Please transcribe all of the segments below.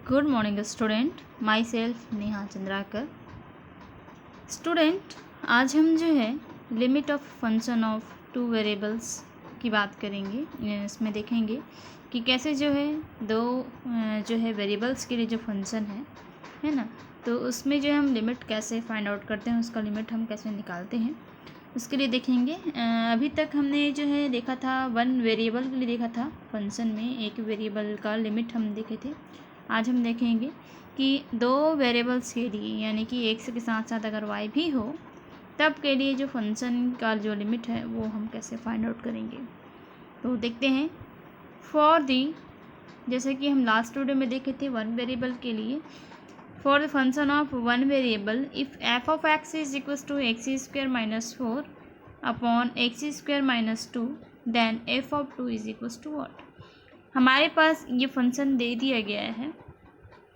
Good morning student, my self Neha Chandrakar. Student, आज हम जो है limit of function of two variables की बात करेंगे। इसमें देखेंगे कि कैसे जो है दो जो है वेरिएबल्स के लिए जो फंक्शन है ना, तो उसमें जो है हम लिमिट कैसे फाइंड आउट करते हैं, उसका लिमिट हम कैसे निकालते हैं, उसके लिए देखेंगे। अभी तक हमने जो है देखा था वन वेरिएबल के लिए देखा था, फंक्शन में एक वेरिएबल का लिमिट हम देखे थे। आज हम देखेंगे कि दो वेरिएबल्स के लिए, यानी कि एक्स के साथ साथ अगर वाई भी हो, तब के लिए जो फंक्शन का जो लिमिट है वो हम कैसे फाइंड आउट करेंगे। तो देखते हैं। फॉर दी, जैसे कि हम लास्ट वीडियो में देखे थे वन वेरिएबल के लिए, for the function of one variable if F of X is equals to X square minus 4 upon x square minus 2, then F of 2 is equals to what. हमारे पास ये function दे दिया गया है,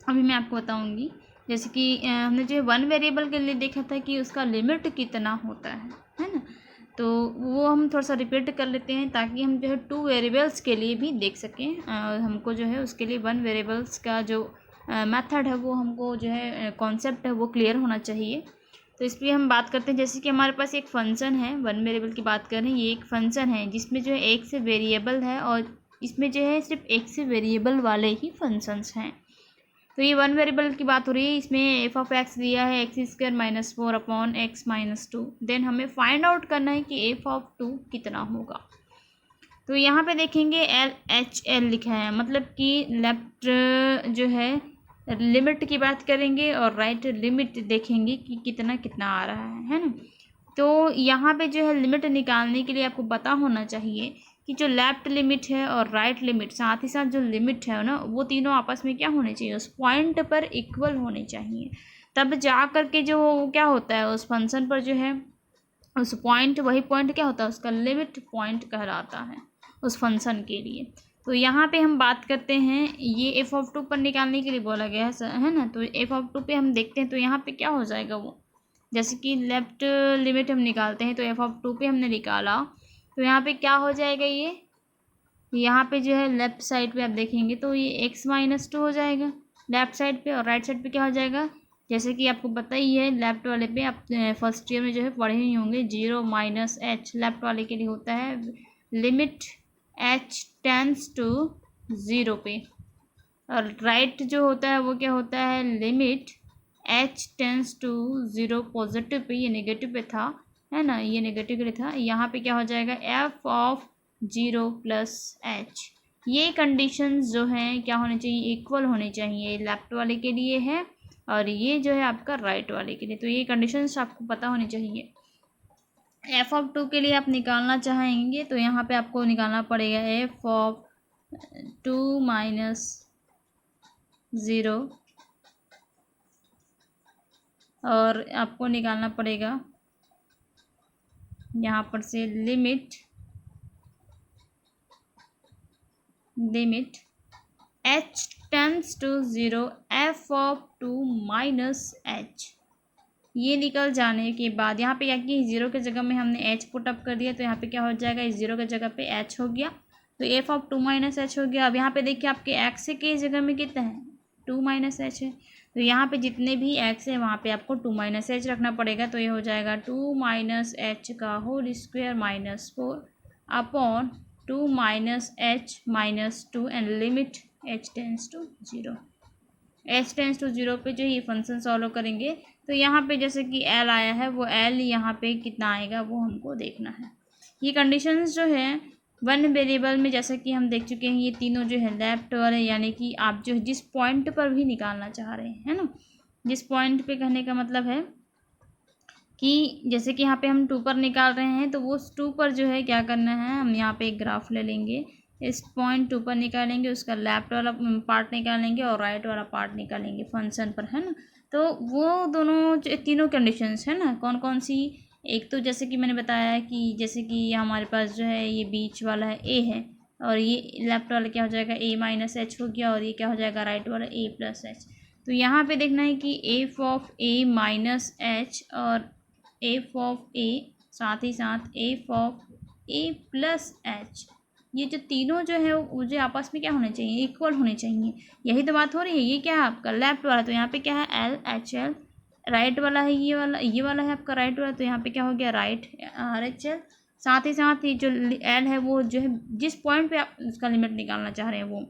अभी मैं आपको बताऊंगी। जैसे कि हमने जो वन वेरिएबल के लिए देखा था कि उसका लिमिट कितना होता है ना, तो वो हम थोड़ा सा रिपीट कर लेते हैं ताकि हम जो है टू वेरिएबल्स के लिए भी देख सकें। हमको जो है उसके लिए वन वेरिएबल्स का जो मेथड है वो हमको जो है कॉन्सेप्ट है वो क्लियर होना चाहिए। तो इस पर हम बात करते हैं। जैसे कि हमारे पास एक फंक्शन है, वन वेरिएबल की बात करें, ये एक फंक्शन है जिसमें जो है एक से वेरिएबल है और इसमें जो है सिर्फ एक से वेरिएबल वाले ही फंक्शंस हैं। तो ये वन वेरिएबल की बात हो रही है। इसमें एफ ऑफ एक्स दिया है x square minus 4 upon x minus 2। देन हमें फाइंड आउट करना है कि एफ ऑफ 2 कितना होगा। तो यहाँ पे देखेंगे एल एच एल लिखा है, मतलब कि लेफ्ट जो है लिमिट की बात करेंगे और राइट लिमिट देखेंगे कि कितना कितना आ रहा है ना। तो यहाँ पे जो है लिमिट निकालने के लिए आपको पता होना चाहिए कि जो लेफ्ट लिमिट है और राइट लिमिट, साथ ही साथ जो लिमिट है ना, वो तीनों आपस में क्या होने चाहिए, उस पॉइंट पर इक्वल होने चाहिए। तब जा कर के जो क्या होता है उस फंक्शन पर जो है उस पॉइंट, वही पॉइंट क्या होता है, उसका लिमिट पॉइंट कहलाता है उस फंक्शन के लिए। तो यहाँ पे हम बात करते हैं, ये एफ ऑफ 2 पर निकालने के लिए बोला गया है ना। तो एफ ऑफ 2 पे हम देखते हैं तो यहाँ पे क्या हो जाएगा वो, जैसे कि लेफ्ट लिमिट हम निकालते हैं तो एफ ऑफ 2 पे हमने निकाला, तो यहाँ पे क्या हो जाएगा, ये यहाँ पे जो है लेफ्ट साइड पे आप देखेंगे तो ये एक्स माइनस 2 हो जाएगा लेफ्ट साइड पे, और राइट साइड पे क्या हो जाएगा, जैसे कि आपको पता ही है लेफ्ट वाले पे आप फर्स्ट ईयर में जो है पढ़े ही होंगे, 0 माइनस एच लेफ्ट वाले के लिए होता है लिमिट एच टेंस टू 0 पे, और राइट जो होता है वो क्या होता है limit H tends to 0 positive पे, ये नेगेटिव पे था है ना, ये नेगेटिव के लिए था। यहाँ पे क्या हो जाएगा एफ ऑफ 0 प्लस एच। ये कंडीशंस जो हैं क्या होने चाहिए, इक्वल होने चाहिए, लेफ्ट वाले के लिए है और ये जो है आपका राइट वाले के लिए। तो ये कंडीशंस आपको पता होनी चाहिए। एफ ऑफ 2 के लिए आप निकालना चाहेंगे तो यहाँ पे आपको निकालना पड़ेगा एफ ऑफ 2 माइनस 0, और आपको निकालना पड़ेगा यहाँ पर से limit H tends to 0 f of 2 minus h. ये निकल जाने के बाद यहाँ पे क्या कि 0 के जगह में हमने एच पुट अप कर दिया, तो यहाँ पे क्या हो जाएगा, इस 0 के जगह पे एच हो गया, तो एफ ऑफ 2 माइनस एच हो गया। अब यहाँ पे देखिए आपके एक्स के जगह में कितना है, 2 माइनस एच है, तो यहाँ पे जितने भी एक्स है वहाँ पे आपको 2 माइनस एच रखना पड़ेगा। तो ये हो जाएगा 2 माइनस एच का whole square minus 4 upon 2 minus h minus 2 and limit H tends to 0। H tends to 0 पे जो ये फंक्शन सॉल्व करेंगे तो यहाँ पे जैसे कि एल आया है, वो एल यहाँ पे कितना आएगा वो हमको देखना है। ये कंडीशंस जो है वन वेरिएबल में जैसे कि हम देख चुके हैं, ये तीनों जो है लेफ्ट वाले, यानी कि आप जो जिस पॉइंट पर भी निकालना चाह रहे हैं, है ना, जिस पॉइंट पे कहने का मतलब है कि जैसे कि यहाँ पे हम 2 पर निकाल रहे हैं तो वो 2 पर जो है क्या करना है, हम यहाँ पे एक ग्राफ ले लेंगे, इस पॉइंट 2 पर निकालेंगे, उसका लेफ्ट वाला पार्ट निकालेंगे और राइट वाला पार्ट निकालेंगे फंक्शन पर, है ना। तो वो दोनों तीनों कंडीशंस है ना, कौन कौन सी, एक तो जैसे कि मैंने बताया कि जैसे कि हमारे पास जो है ये बीच वाला है ए है, और ये लेफ्ट वाला क्या हो जाएगा ए माइनस एच हो गया, और ये क्या हो जाएगा राइट वाला ए प्लस एच। तो यहाँ पे देखना है कि F of A minus H और एफ ऑफ ए, साथ ही साथ F of A plus H, ये जो तीनों जो है वो जो आपस में क्या होने चाहिए, इक्वल होने चाहिए। यही तो बात हो रही है। ये क्या है आपका लेफ्ट वाला, तो यहाँ पे क्या है एल एच एल, राइट वाला है ये वाला है आपका राइट वाला, तो यहाँ पे क्या हो गया राइट आर एच एल। साथ ही जो एल है वो जो है जिस पॉइंट पे आप उसका लिमिट निकालना चाह रहे हैं वो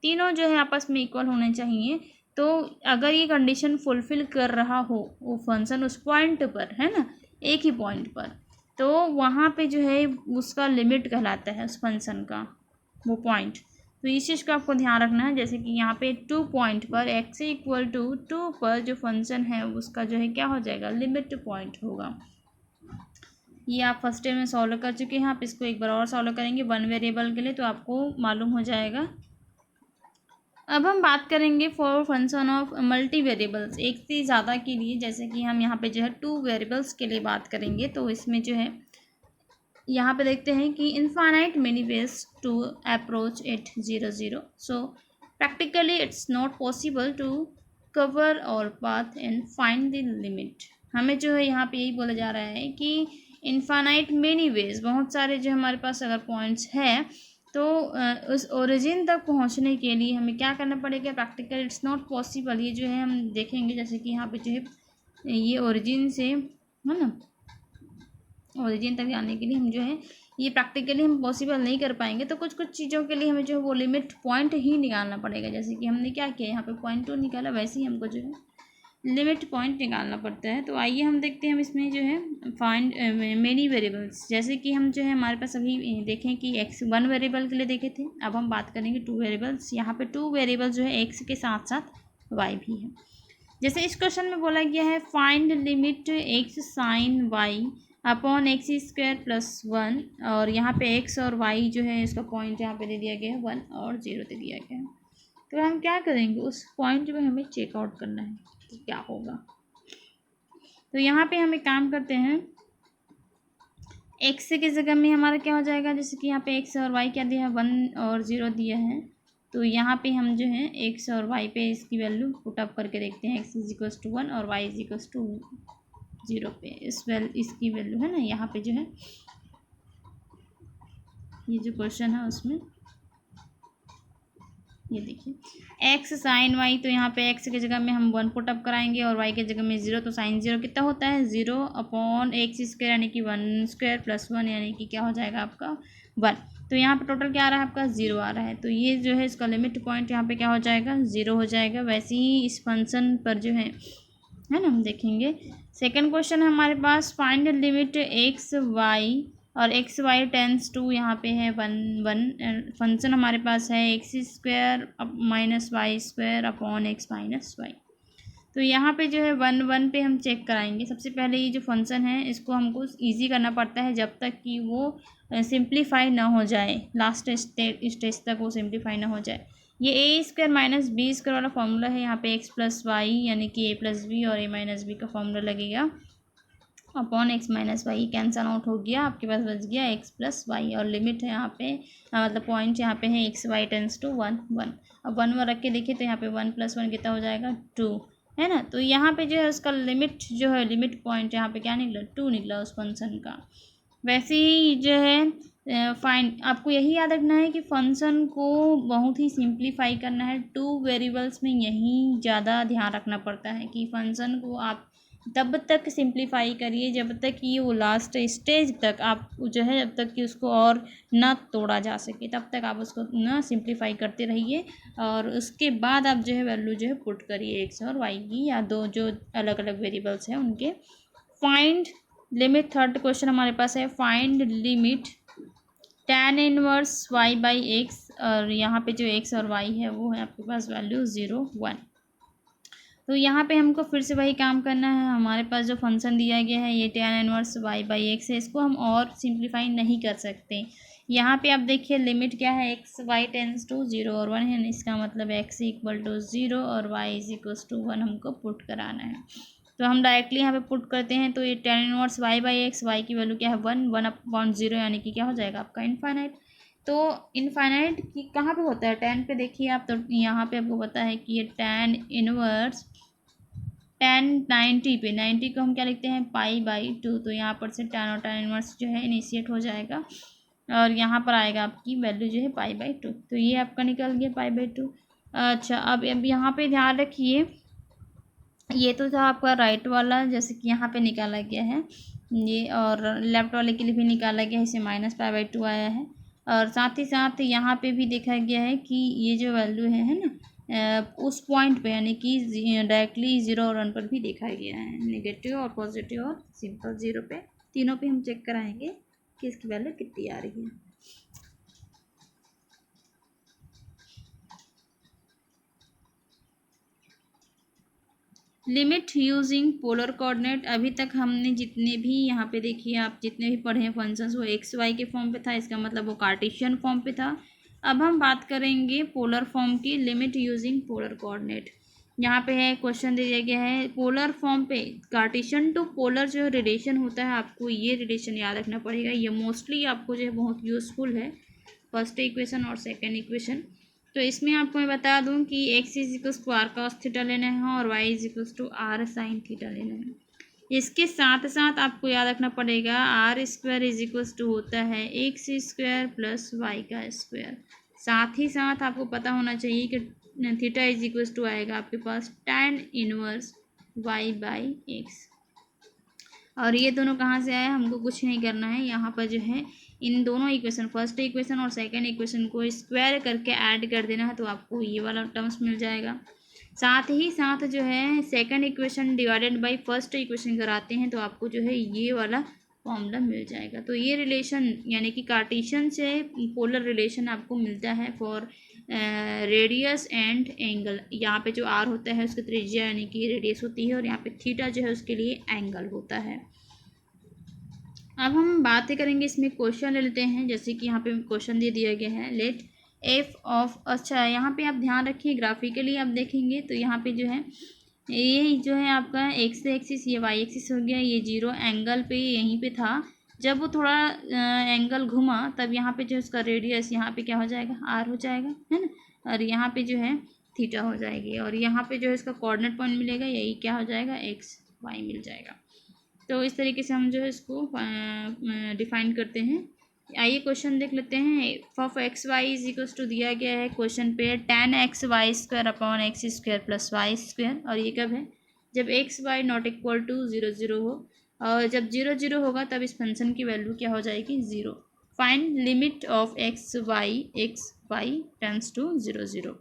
तीनों जो है आपस में इक्वल होने चाहिए। तो अगर ये कंडीशन फुलफिल कर रहा हो वो फंक्शन उस पॉइंट पर, है ना, एक ही पॉइंट पर, तो वहाँ पे जो है उसका लिमिट कहलाता है उस फंक्शन का वो पॉइंट। तो इस चीज़ को आपको ध्यान रखना है। जैसे कि यहाँ पे 2 पॉइंट पर x इक्वल टू 2 पर जो फंक्शन है उसका जो है क्या हो जाएगा, लिमिट पॉइंट होगा। ये आप फर्स्ट टाइम में सॉल्व कर चुके हैं। आप इसको एक बार और सॉल्व करेंगे 1 वेरिएबल के लिए तो आपको मालूम हो जाएगा। अब हम बात करेंगे for function of multi variables, एक से ज़्यादा के लिए। जैसे कि हम यहाँ पे जो है 2 वेरिएबल्स के लिए बात करेंगे, तो इसमें जो है यहाँ पे देखते हैं कि infinite many ways to approach at 0 0। So practically it's not possible to cover all path and find the limit. हमें जो है यहाँ पे यही बोला जा रहा है कि इनफाइनाइट मेनी वेज, बहुत सारे जो हमारे पास अगर पॉइंट्स है तो उस ओरिजिन तक पहुँचने के लिए हमें क्या करना पड़ेगा, प्रैक्टिकली इट्स नॉट पॉसिबल। ये जो है हम देखेंगे जैसे कि यहाँ पे जो है ये ओरिजिन से, है ना, ओरिजिन तक जाने के लिए हम जो है ये प्रैक्टिकली हम पॉसिबल नहीं कर पाएंगे। तो कुछ कुछ चीज़ों के लिए हमें जो है वो लिमिट पॉइंट ही निकालना पड़ेगा। जैसे कि हमने क्या किया, यहाँ पे पॉइंट 2 निकाला, वैसे ही हमको जो है लिमिट पॉइंट निकालना पड़ता है। तो आइए हम देखते हैं हम इसमें जो है फाइंड मेनी वेरिएबल्स। जैसे कि हम जो है हमारे पास अभी देखें कि एक्स 1 वेरिएबल के लिए देखे थे, अब हम बात करेंगे 2 वेरिएबल्स। यहाँ पे 2 वेरिएबल्स जो है एक्स के साथ साथ वाई भी है। जैसे इस क्वेश्चन में बोला गया है find limit x sine y upon x square plus 1, और यहाँ पे एक्स और वाई जो है इसका पॉइंट यहाँ पे दे दिया गया है 1 और 0 दे दिया गया है। तो हम क्या करेंगे, उस पॉइंट में हमें चेकआउट करना है कि क्या होगा। तो यहाँ पे हम एक काम करते हैं, एक्स की जगह में हमारा क्या हो जाएगा, जैसे कि यहाँ पे एक्स और वाई क्या दिया है 1 और 0 दिया है। तो यहाँ पे हम जो है एक्स और वाई पे इसकी वैल्यू पुटअप करके देखते हैं, एक्स इज इक्वल्स टू 1 और वाई इज इक्वल्स टू 0 पे इसकी वैल्यू है ना, यहाँ पे जो है ये जो क्वेश्चन है उसमें ये देखिए एक्स साइन वाई, तो यहाँ पे एक्स की जगह में हम 1 पुटअप कराएंगे और वाई की जगह में 0। तो साइन 0 कितना होता है 0 अपॉन एक्स स्क्वायर यानी कि 1 स्क्वायर प्लस 1 यानी कि क्या हो जाएगा आपका 1। तो यहाँ पे टोटल क्या आ रहा है आपका 0 आ रहा है। तो ये जो है इसका लिमिट पॉइंट यहाँ पे क्या हो जाएगा 0 हो जाएगा। वैसे ही इस फंक्शन पर जो है ना, हम देखेंगे सेकंड क्वेश्चन है हमारे पास फाइंड लिमिट एक्स वाई, और एक्स वाई टेंस टू यहाँ पे है 1 फंक्शन हमारे पास है x square minus y square upon x minus y. तो यहाँ पे जो है 1 पे हम चेक कराएंगे। सबसे पहले ये जो फंक्शन है इसको हमको इजी करना पड़ता है जब तक कि वो सिंप्लीफाई ना हो जाए, लास्ट स्टेज तक वो सिंप्लीफाई ना हो जाए। ये ए स्क्वायर माइनस बी स्क्वायर वाला फॉर्मूला है, यहाँ पे एक्स प्लस वाई यानी कि ए प्लस बी और ए माइनस बी का फॉर्मूला लगेगा upon x minus y, cancel out हो गया, आपके पास बच गया एक्स प्लस वाई। और लिमिट है यहाँ पे मतलब पॉइंट यहाँ पे है एक्स वाई टेंस टू 1 1। अब 1 रख के देखिए तो यहाँ पे 1 + 1 कितना हो जाएगा 2, है ना। तो यहाँ पे जो है उसका लिमिट जो है लिमिट पॉइंट यहाँ पे क्या निकला 2 निकला उस फंक्शन का। वैसे ही जो है फाइन आपको यही याद रखना है कि फंक्शन को बहुत ही सिंप्लीफाई करना है। 2 वेरिएबल्स में यही ज़्यादा ध्यान रखना पड़ता है कि फंक्शन को आप तब तक सिंप्लीफाई करिए जब तक कि वो लास्ट स्टेज तक आप जो है जब तक कि उसको और ना तोड़ा जा सके तब तक आप उसको ना सिंप्लीफाई करते रहिए। और उसके बाद आप जो है वैल्यू जो है पुट करिए एक्स और वाई की या दो जो अलग अलग वेरिएबल्स हैं उनके। फाइंड लिमिट थर्ड क्वेश्चन हमारे पास है find limit tan inverse y by x, और यहाँ पे जो x और y है वो है आपके पास वैल्यू 0 1। तो यहाँ पे हमको फिर से वही काम करना है। हमारे पास जो फंक्शन दिया गया है ये tan inverse y by x है, इसको हम और सिंप्लीफाई नहीं कर सकते। यहाँ पे आप देखिए लिमिट क्या है एक्स वाई टेंस टू 0 और 1 है, इसका मतलब x इक्वल टू 0 और y इज इक्वल टू 1 हमको पुट कराना है। तो हम डायरेक्टली यहाँ पे पुट करते हैं। तो ये tan inverse y by x, y की वैल्यू क्या है 1 अपॉन 0 यानी कि क्या हो जाएगा आपका इनफाइनाइट। तो इनफाइनाइट की कहाँ पे होता है tan पे देखिए आप, तो यहाँ पे आपको पता है कि ये tan इनवर्स tan 90 पे 90 को हम क्या लिखते हैं पाई बाई 2। तो यहाँ पर से tan और tan इनवर्स जो है इनिशिएट हो जाएगा। और यहाँ पर आएगा आपकी वैल्यू जो है π/2। तो ये आपका निकल गया π/2। अच्छा, अब यहाँ पे ध्यान रखिए, ये तो था आपका राइट वाला, जैसे कि यहाँ पे निकाला गया है ये, और लेफ्ट वाले के लिए भी निकाला गया है, इसे -π/2 आया है। और साथ ही साथ यहाँ पे भी देखा गया है कि ये जो वैल्यू है ना, उस पॉइंट पे यानी कि डायरेक्टली 0 और 1 पर भी देखा गया है, नेगेटिव और पॉजिटिव और सिंपल 0 पे, तीनों पे हम चेक कराएंगे कि इसकी वैल्यू कितनी आ रही है। Limit using polar coordinate. अभी तक हमने जितने भी यहाँ पे देखिए, आप जितने भी पढ़े हैं फंक्शंस, वो एक्स वाई के फॉर्म पे था, इसका मतलब वो कार्टेशियन फॉर्म पे था। अब हम बात करेंगे पोलर फॉर्म की, लिमिट यूजिंग पोलर कोऑर्डिनेट। यहाँ पे है क्वेश्चन दिया गया है पोलर फॉर्म पे कार्टेशियन टू पोलर जो रिलेशन होता है, आपको ये रिलेशन याद रखना पड़ेगा। ये मोस्टली आपको जो है बहुत यूजफुल है, फर्स्ट इक्वेशन और सेकेंड इक्वेशन। तो इसमें आपको मैं बता दूं कि x equals to r cos theta लेना है और y equals to r sine theta लेना है। इसके साथ साथ आपको याद रखना पड़ेगा आर स्क्वायर इजिकल्स टू होता है एक्स स्क्वायर प्लस वाई का स्क्वायर। साथ ही साथ आपको पता होना चाहिए कि थीटा इजिकल्स टू आएगा आपके पास tan इनवर्स y/x। और ये दोनों कहाँ से आया, हमको कुछ नहीं करना है, यहाँ पर जो है इन दोनों इक्वेशन, फर्स्ट इक्वेशन और सेकंड इक्वेशन को स्क्वायर करके ऐड कर देना है, तो आपको ये वाला टर्म्स मिल जाएगा। साथ ही साथ जो है second equation divided by first equation कराते हैं, तो आपको जो है ये वाला फॉर्मूला मिल जाएगा। तो ये रिलेशन यानी कि कार्टेशियन से पोलर रिलेशन आपको मिलता है फॉर रेडियस एंड एंगल। यहाँ पे जो आर होता है उसकी त्रिज्या यानी कि रेडियस होती है, और यहाँ पे थीटा जो है उसके लिए एंगल होता है। अब हम बात करेंगे, इसमें क्वेश्चन ले लेते हैं। जैसे कि यहाँ पे क्वेश्चन दे दिया गया है लेट एफ ऑफ, अच्छा यहाँ पे आप ध्यान रखिए, ग्राफिकली आप देखेंगे तो यहाँ पे जो है ये जो है आपका एक्स एक्सिस, ये वाई एक्सिस हो गया, ये 0 एंगल पे यहीं पे था। जब वो थोड़ा एंगल घुमा तब यहाँ पे जो इसका रेडियस यहाँ पे क्या हो जाएगा, आर हो जाएगा, है ना, और यहाँ पे जो है थीटा हो जाएगी, और यहाँ पे जो है इसका कोऑर्डिनेट पॉइंट मिलेगा, यही क्या हो जाएगा, एक्स वाई मिल जाएगा। तो इस तरीके से हम जो है इसको डिफाइन करते हैं। आइए क्वेश्चन देख लेते हैं। Of x y is equals to दिया गया है क्वेश्चन पे tan xy² upon x² plus y², और ये कब है, जब x y not equal to 0 0 हो, और जब 0 0 होगा तब इस फंक्शन की वैल्यू क्या हो जाएगी, 0। Find limit of x y tends to 0 0।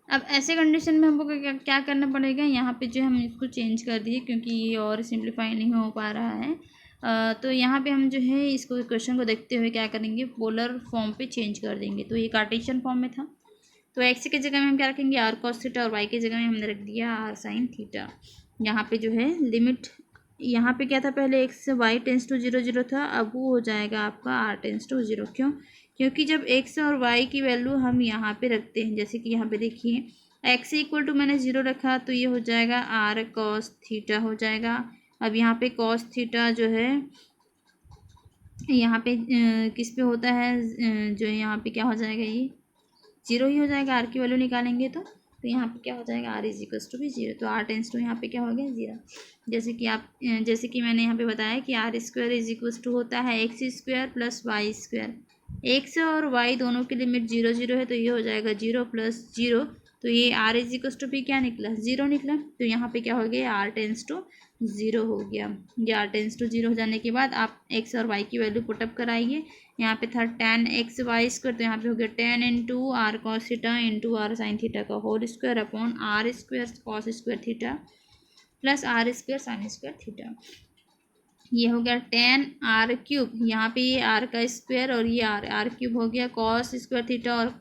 अब ऐसे कंडीशन में हमको क्या करना पड़ेगा, यहाँ पे जो हम इसको चेंज कर दिए क्योंकि ये और सिंप्लीफाई नहीं हो पा रहा है। तो यहाँ पे हम जो है इसको क्वेश्चन को देखते हुए क्या करेंगे, पोलर फॉर्म पे चेंज कर देंगे। तो ये कार्टेशियन फॉर्म में था, तो एक्स की जगह में हम क्या रखेंगे, आर कॉस थीटा, और वाई की जगह में हमने रख दिया आर साइन थीटा। यहाँ पे जो है लिमिट, यहाँ पे क्या था, पहले एक्स वाई टेंस टू 0 0 था, अब वो हो जाएगा आपका आर टेंस टू 0। क्यों, क्योंकि जब एक्स और वाई की वैल्यू हम यहाँ पे रखते हैं, जैसे कि यहाँ पे देखिए एक्स इक्वल टू मैंने 0 रखा, तो ये हो जाएगा आर कॉस थीटा हो जाएगा। अब यहाँ पे कॉस थीटा जो है यहाँ पे किस पे होता है, जो यहाँ पे क्या हो जाएगा, ये 0 ही हो जाएगा, आर की वैल्यू निकालेंगे तो यहाँ पे क्या हो जाएगा, आर इज इक्वल्स टू भी 0, तो आर टेंस टू यहाँ पे क्या हो गया, 0। जैसे कि मैंने यहाँ पे बताया कि are square is equals to होता है x square plus Y square. X और वाई दोनों की लिमिट 0 0 है, तो ये हो जाएगा 0 प्लस 0, तो ये आर इज इक्वल्स टू भी क्या निकला, 0 निकला। तो यहाँ पे क्या हो गया, आर टेंस टू 0 हो गया। ये आर टेंस टू 0 हो जाने के बाद आप एक्स और वाई की वैल्यू पुटअप कराइए। यहाँ पे था tan xy², तो यहाँ पे हो गया tan into R cos theta into R sine theta का whole square upon R square cos square theta plus R square sine square theta. ये हो गया tan r³, यहाँ पे ये r का स्क्वायर और ये r³ हो गया, कॉस स्क्वायर थीटा और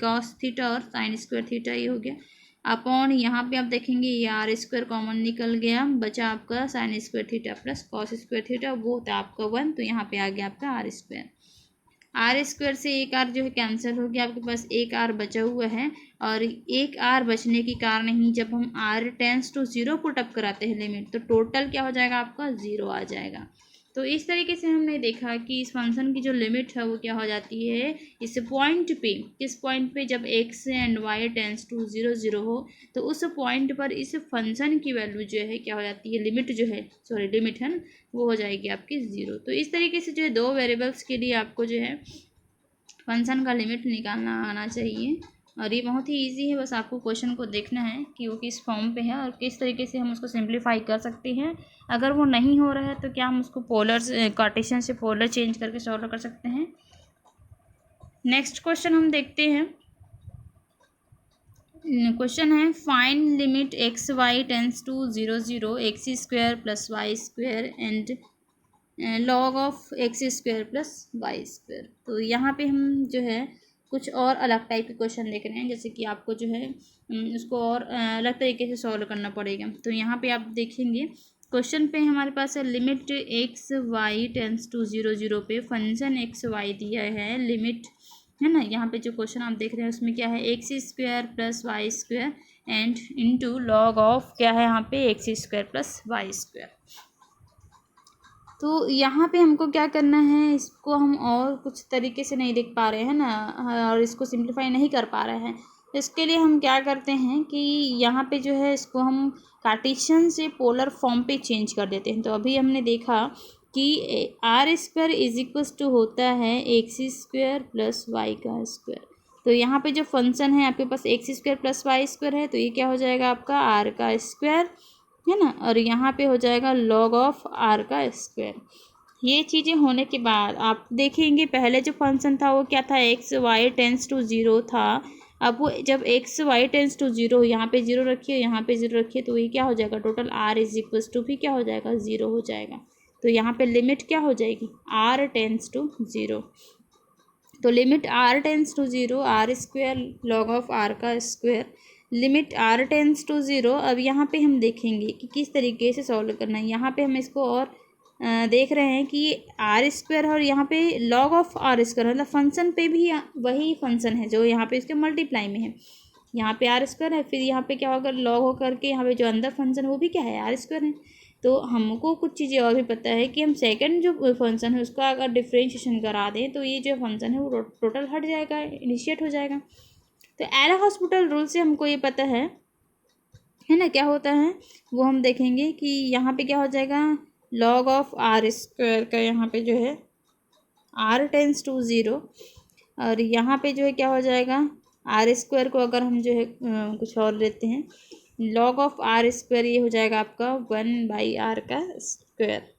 कॉस थीटा और साइन स्क्वायर थीटा, ये हो गया अपॉन, यहाँ पे आप देखेंगे ये आर स्क्वायर कॉमन निकल गया, बचा आपका sign square theta plus cos square theta, वो होता है आपका 1, तो यहाँ पे आ गया आपका आर स्क्वायर। आर स्क्वायर से एक आर जो है कैंसिल हो गया, आपके पास एक आर बचा हुआ है, और एक आर बचने के कारण ही जब हम आर टेंस टू 0 पुटअप कराते हैं लिमिट, तो टोटल क्या हो जाएगा आपका, 0 आ जाएगा। तो इस तरीके से हमने देखा कि इस फंक्शन की जो लिमिट है वो क्या हो जाती है इस पॉइंट पे, किस पॉइंट पे, जब x and y tends to 0 0 हो तो उस पॉइंट पर इस फंक्शन की वैल्यू जो है क्या हो जाती है, लिमिट जो है, सॉरी लिमिट है ना, वो हो जाएगी आपकी 0। तो इस तरीके से जो है दो वेरिएबल्स के लिए आपको जो है फंक्शन का लिमिट निकालना आना चाहिए और ये बहुत ही इजी है। बस आपको क्वेश्चन को देखना है कि वो किस फॉर्म पे है और किस तरीके से हम उसको सिंप्लीफाई कर सकते हैं। अगर वो नहीं हो रहा है तो क्या हम उसको पोलर कार्टेशियन से पोलर चेंज करके सॉल्व कर सकते हैं। नेक्स्ट क्वेश्चन हम देखते हैं। क्वेश्चन है find limit x y tends to 0 0 x square plus Y square and log of x square plus Y square. तो यहाँ पे हम जो है कुछ और अलग टाइप के क्वेश्चन देख रहे हैं, जैसे कि आपको जो है उसको और अलग तरीके से सॉल्व करना पड़ेगा। तो यहाँ पे आप देखेंगे क्वेश्चन पे हमारे पास है limit x y tends to 0 0 पे फंक्शन एक्स वाई दिया है, लिमिट है ना। यहाँ पे जो क्वेश्चन आप देख रहे हैं उसमें क्या है, x square plus Y square and into log of क्या है यहाँ पे x square plus Y square. तो यहाँ पे हमको क्या करना है, इसको हम और कुछ तरीके से नहीं देख पा रहे हैं ना और इसको सिंप्लीफाई नहीं कर पा रहे हैं। इसके लिए हम क्या करते हैं कि यहाँ पे जो है इसको हम कार्टेशियन से पोलर फॉर्म पे चेंज कर देते हैं। तो अभी हमने देखा कि are square is equals to होता है एक्स स्क्वायर प्लस वाई का स्क्वायर। तो यहाँ पे जो फंक्शन है आपके पास X square plus Y square है, तो ये क्या हो जाएगा आपका आर का स्क्वायर है ना, और यहाँ पे हो जाएगा log ऑफ r का स्क्वायर। ये चीज़ें होने के बाद आप देखेंगे पहले जो फंक्शन था वो क्या था, एक्स वाई टेंस टू 0 था। अब वो जब एक्स वाई टेंस टू 0 यहाँ पे 0 रखिए, यहाँ पे 0 रखिए, तो ये क्या हो जाएगा, total r is equals to भी क्या हो जाएगा 0 हो जाएगा। तो यहाँ पे लिमिट क्या हो जाएगी, r टेंस टू 0। तो limit r tends to 0 r square log of r का square, limit r tends to 0। अब यहाँ पे हम देखेंगे कि किस तरीके से सॉल्व करना है। यहाँ पे हम इसको और देख रहे हैं कि आर स्क्वायर और यहाँ पे लॉग ऑफ आर स्क्वायर, मतलब फंक्शन पे भी वही फंक्शन है जो यहाँ पे इसके मल्टीप्लाई में है। यहाँ पे आर स्क्वायर है, फिर यहाँ पे क्या होगा, लॉग हो करके यहाँ पे जो अंदर फंक्शन है वो भी क्या है, आर स्क्वायर है। तो हमको कुछ चीज़ें और भी पता है कि हम सेकंड जो फंक्शन है उसका अगर डिफ्रेंशिएशन करा दें तो ये जो फंक्शन है वो टोटल हट जाएगा, इनिशिएट हो जाएगा। तो एल हॉस्पिटल रूल से हमको ये पता है ना, क्या होता है वो हम देखेंगे कि यहाँ पे क्या हो जाएगा, लॉग ऑफ आर स्क्वायर का यहाँ पे जो है आर टेंस टू 0 और यहाँ पे जो है क्या हो जाएगा, आर स्क्वायर को अगर हम जो है कुछ और लेते हैं, लॉग ऑफ आर स्क्वायर ये हो जाएगा आपका 1/r का स्क्वायर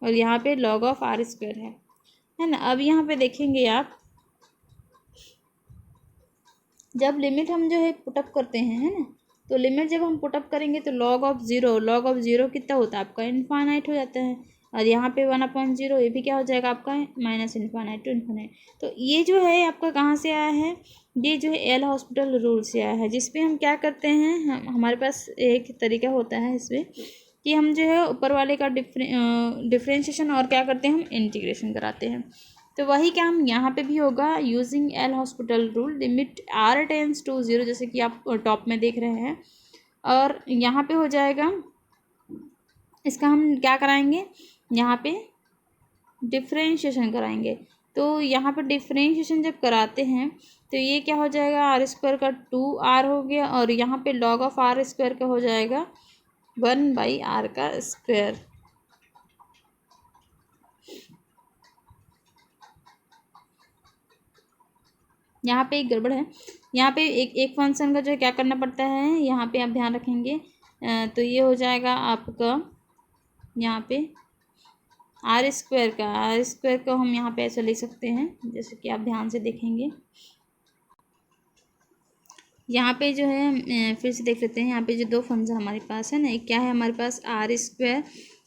और यहाँ पे लॉग ऑफ आर स्क्वायर है ना। अब यहाँ पे देखेंगे आप जब लिमिट हम जो है पुटअप करते हैं है ना, तो लिमिट जब हम पुटअप करेंगे तो लॉग ऑफ ज़ीरो कितना होता है आपका, इनफाइनाइट हो जाता है। और यहाँ पे 1/0 ये भी क्या हो जाएगा आपका, माइनस इनफाइनाइट टू इनफाइनाइट। तो ये जो है आपका कहाँ से आया है, ये जो है एल हॉस्पिटल रूल से आया है, जिसपे हम क्या करते हैं, हमारे पास एक तरीका होता है इसमें कि हम जो है ऊपर वाले का डिफ्रेंशिएशन और क्या करते हैं, हम इंटीग्रेशन कराते हैं। तो वही काम यहाँ पे भी होगा, using L'Hospital rule, limit r tends to 0 जैसे कि आप टॉप में देख रहे हैं। और यहाँ पे हो जाएगा, इसका हम क्या कराएंगे, यहाँ पे डिफ्रेंशिएशन कराएंगे। तो यहाँ पर डिफ्रेंशिएशन जब कराते हैं तो ये क्या हो जाएगा, आर स्क्वायर का 2r हो गया और यहाँ पे लॉग ऑफ आर स्क्वायर का हो जाएगा 1/r का स्क्वायर। यहाँ पे एक गड़बड़ है, यहाँ पे एक फंक्शन का जो है क्या करना पड़ता है, यहाँ पे आप ध्यान रखेंगे तो ये हो जाएगा आपका यहाँ पे आर स्क्वायर को हम यहाँ पे ऐसे लिख सकते हैं, जैसे कि आप ध्यान से देखेंगे। यहाँ पे जो है फिर से देख लेते हैं, यहाँ पे जो दो फंक्शन हमारे पास है ना, एक क्या है हमारे पास आर स्क्वायर।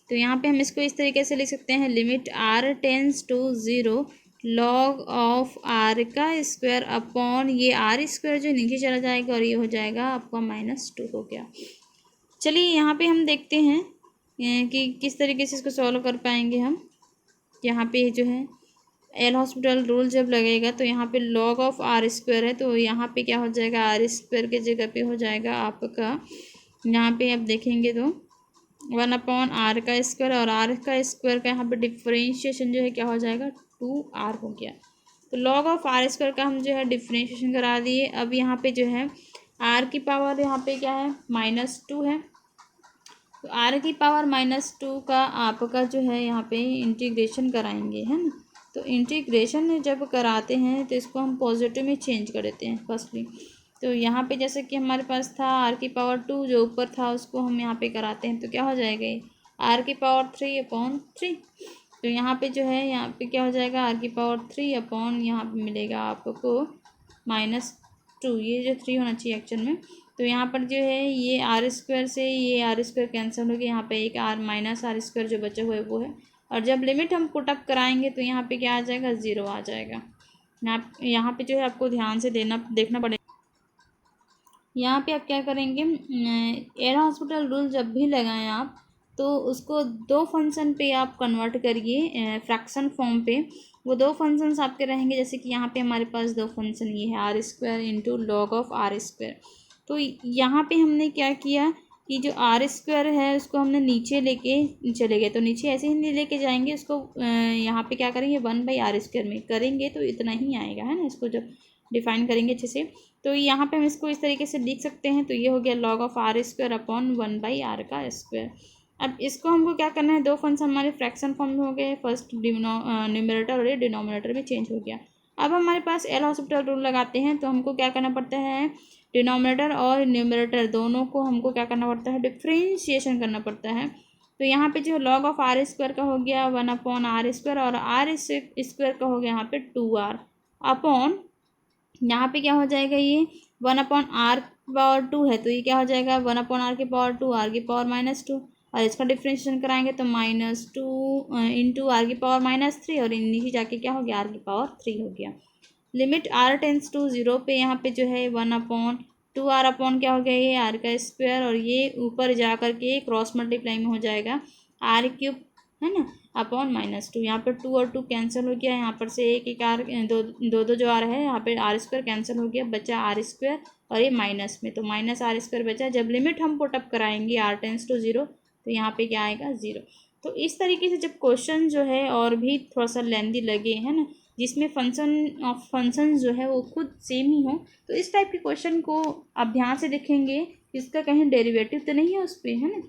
तो यहाँ पे हम इसको इस तरीके से लिख सकते हैं, limit r tends to 0 log of r का स्क्वायर अपॉन ये आर स्क्वायर जो नीचे चला जाएगा और ये हो जाएगा आपका -2 हो गया। चलिए यहाँ पे हम देखते हैं कि किस तरीके से इसको सॉल्व कर पाएंगे हम। यहाँ पे जो है एल हॉस्पिटल रूल जब लगेगा तो यहाँ पे लॉग ऑफ आर स्क्वायर है, तो यहाँ पे क्या हो जाएगा, आर स्क्वायर के जगह पे हो जाएगा आपका, यहाँ पे आप देखेंगे तो 1/r का स्क्वायर, और r का स्क्वायर का यहाँ पे डिफ्रेंशिएशन जो है क्या हो जाएगा 2r हो गया। तो log ऑफ r स्क्वायर का हम जो है डिफ्रेंशिएशन करा दिए। अब यहाँ पे जो है r की पावर यहाँ पे क्या है -2 है, तो r की पावर -2 का आपका जो है यहाँ पे इंटीग्रेशन कराएंगे, है ना। तो इंटीग्रेशन जब कराते हैं तो इसको हम पॉजिटिव में चेंज कर देते हैं फर्स्टली। तो यहाँ पे जैसे कि हमारे पास था r की पावर 2 जो ऊपर था उसको हम यहाँ पे कराते हैं तो क्या हो जाएगा ये r की पावर 3/3। तो यहाँ पे जो है यहाँ पे क्या हो जाएगा r की पावर 3 अपॉन यहाँ पे मिलेगा आपको -2, ये जो 3 होना चाहिए एक्चुअल में। तो यहाँ पर जो है ये आर स्क्वायर से ये आर स्क्वायर कैंसिल हो गया, यहाँ पे एक -r स्क्वायर जो बचा हुआ है वो है। और जब लिमिट हम पुट अप कराएंगे तो यहाँ पे क्या आ जाएगा 0 आ जाएगा। यहाँ पे जो है आपको ध्यान से देखना पड़ेगा। यहाँ पे आप क्या करेंगे, एल हॉस्पिटल रूल जब भी लगाएं आप तो उसको 2 फंक्शन पे आप कन्वर्ट करिए फ्रैक्शन फॉर्म पे। वो 2 फंक्शंस आपके रहेंगे, जैसे कि यहाँ पे हमारे पास 2 फंक्शन ये है r square into log of r square. तो यहाँ पे हमने क्या किया कि जो r स्क्वायर है उसको हमने नीचे लेके चले गए, तो नीचे ऐसे ही नहीं लेके जाएंगे उसको, यहाँ पे क्या करेंगे 1/r स्क्वायर में करेंगे तो इतना ही आएगा, है ना। इसको जब डिफाइन करेंगे अच्छे से तो यहाँ पे हम इसको इस तरीके से लिख सकते हैं। तो ये हो गया log of r square upon 1/r का स्क्वायर। अब इसको हमको क्या करना है, 2 फंक्शन हमारे फ्रैक्शन फॉर्म में हो गए, फर्स्ट न्यूमरेटर और ये डिनोमिनेटर में चेंज हो गया। अब हमारे पास एल हॉस्पिटल रूल लगाते हैं तो हमको क्या करना पड़ता है, डिनोमिनेटर और न्यूमरेटर दोनों को हमको क्या करना पड़ता है, डिफ्रेंशिएशन करना पड़ता है। तो यहाँ पे जो log ऑफ r स्क्वायर का हो गया 1/r स्क्वायर, और r स्क्वायर का हो गया यहाँ पे 2r अपॉन यहाँ पे क्या हो जाएगा, ये 1/r पावर 2 है तो ये क्या हो जाएगा 1/r की पावर 2 r की पावर -2, और इसका डिफ्रेंशिएशन कराएंगे तो -2 इंटू r की पावर -3, और नीचे जाके क्या हो गया r की पावर 3 हो गया। लिमिट r टेंस टू 0 पे यहाँ पे जो है 1/2r अपॉन क्या हो गया ये r का स्क्वायर, और ये ऊपर जा कर के क्रॉस मल्टीप्लाई में हो जाएगा r³ है ना अपॉन -2। यहाँ पर 2 और 2 कैंसिल हो गया, यहाँ पर से एक आर दो जो आ रहा है यहाँ पे r स्क्वायर कैंसिल हो गया, बचा r स्क्वायर और ये माइनस में, तो -r स्क्वायर बचा। जब लिमिट हम पुट अप कराएंगे r टेंस टू 0 तो यहाँ पे क्या आएगा 0। तो इस तरीके से जब क्वेश्चन जो है और भी थोड़ा सा लेंदी लगे, है ना, जिसमें फंक्शन जो है वो खुद सेम ही हो, तो इस टाइप के क्वेश्चन को आप ध्यान से देखेंगे, इसका कहीं डेरिवेटिव तो नहीं है उस पर, है ना।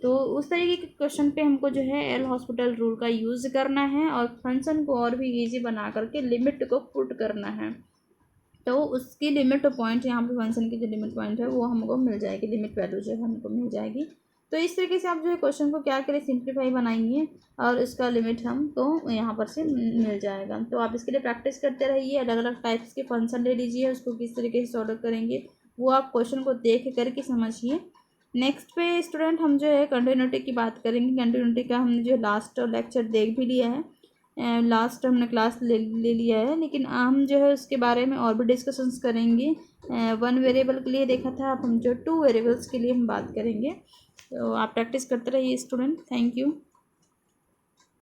तो उस तरीके के क्वेश्चन पे हमको जो है एल हॉस्पिटल रूल का यूज़ करना है और फंक्शन को और भी इजी बना करके लिमिट को पुट करना है। तो उसकी लिमिट पॉइंट यहाँ पे फंक्शन की जो लिमिट पॉइंट है वो हमको मिल जाएगी, लिमिट वैल्यू जो है हमको मिल जाएगी। तो इस तरीके से आप जो है क्वेश्चन को क्या करें सिंप्लीफाई बनाएंगे और इसका लिमिट हमको यहाँ पर से मिल जाएगा। तो आप इसके लिए प्रैक्टिस करते रहिए, अलग अलग टाइप्स के फंक्शन ले लीजिए, उसको किस तरीके से सॉल्व करेंगे वो आप क्वेश्चन को देख करके समझिए। नेक्स्ट पे स्टूडेंट हम जो है कंटिन्यूटी की बात करेंगे। कंटिन्यूटी का हमने जो लास्ट लेक्चर देख भी लिया है, लास्ट हमने क्लास ले लिया है, लेकिन हम जो है उसके बारे में और भी डिस्कशंस करेंगे। 1 वेरिएबल के लिए देखा था, अब हम जो 2 वेरिएबल्स के लिए हम बात करेंगे। तो आप प्रैक्टिस करते रहिए स्टूडेंट। Thank you.